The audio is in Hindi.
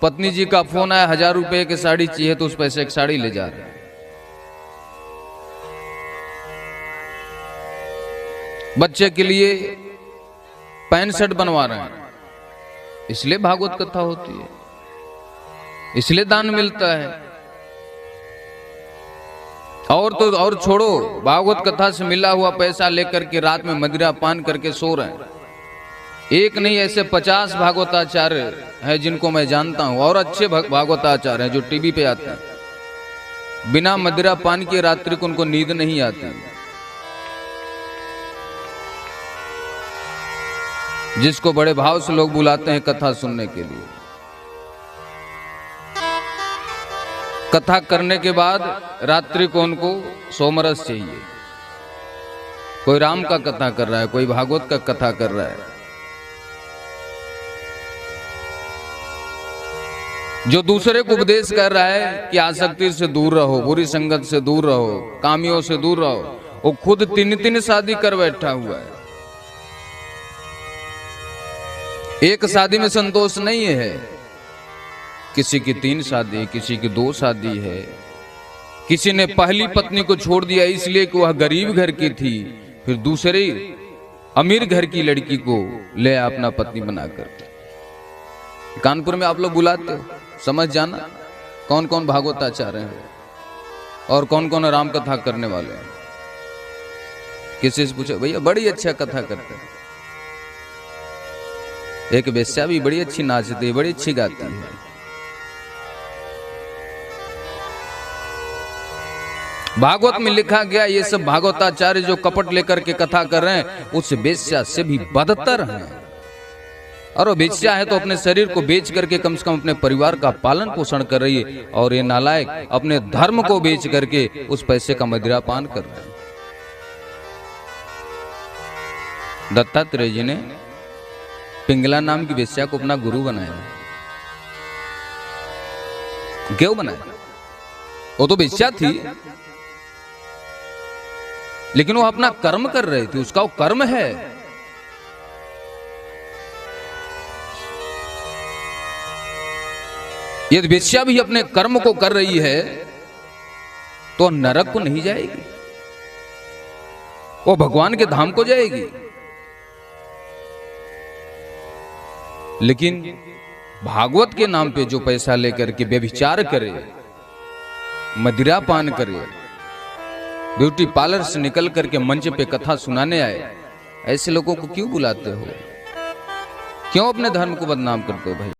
पत्नी जी का फोन आया 1000 रुपए की साड़ी चाहिए, तो उस पैसे एक साड़ी ले जा रहे हैं। बच्चे के लिए पैंट शर्ट बनवा रहे हैं, इसलिए भागवत कथा होती है, इसलिए दान मिलता है। और तो और छोड़ो, भागवत कथा से मिला हुआ पैसा लेकर के रात में मदिरा पान करके सो रहे हैं। एक नहीं, ऐसे 50 भागवताचार्य हैं जिनको मैं जानता हूं, और अच्छे भागवताचार्य हैं जो टीवी पे आते हैं। बिना मदिरा पान किए रात्रि को उनको नींद नहीं आती, जिसको बड़े भाव से लोग बुलाते हैं कथा सुनने के लिए। कथा करने के बाद रात्रि को उनको सोमरस चाहिए। कोई राम का कथा कर रहा है, कोई भागवत का कथा कर रहा है। जो दूसरे को उपदेश कर रहा है कि आसक्ति से दूर रहो, बुरी संगत से दूर रहो, कामियों से दूर रहो, वो खुद 3 शादी कर बैठा हुआ है। एक शादी में संतोष नहीं है, किसी की 3 शादी, किसी की 2 शादी है। किसी ने पहली पत्नी को छोड़ दिया इसलिए कि वह गरीब घर की थी, फिर दूसरे अमीर घर की लड़की को ले अपना पत्नी बनाकर। कानपुर में आप लोग बुलाते हो, समझ जाना कौन कौन भागवताचार्य हैं और कौन कौन राम कथा करने वाले हैं। किसी से पूछे, भैया बड़ी अच्छा कथा करते हैं। एक वेश्या भी बड़ी अच्छी नाचती है, बड़ी अच्छी गाती है। भागवत में लिखा गया ये सब भागवताचार्य जो कपट लेकर के कथा कर रहे हैं, उस वेश्या से भी बदतर हैं। और वो वेश्या है तो अपने शरीर को बेच करके कम से कम अपने परिवार का पालन पोषण कर रही है, और ये नालायक अपने धर्म को बेच करके उस पैसे का मदिरा पान कर रहे हैं। दत्तात्रेय जी ने पिंगला नाम की वेश्या को अपना गुरु बनाया। क्यों बनाया? वो तो वेश्या थी, लेकिन वो अपना कर्म कर रही थी, उसका वो कर्म है। यदि वेश्या भी अपने कर्म को कर रही है तो नरक को नहीं जाएगी, वो भगवान के धाम को जाएगी। लेकिन भागवत के नाम पे जो पैसा लेकर के व्यभिचार करे, मदिरा पान करे, ब्यूटी पार्लर से निकल करके मंच पे कथा सुनाने आए, ऐसे लोगों को क्यों बुलाते हो? क्यों अपने धर्म को बदनाम करते हो भाई?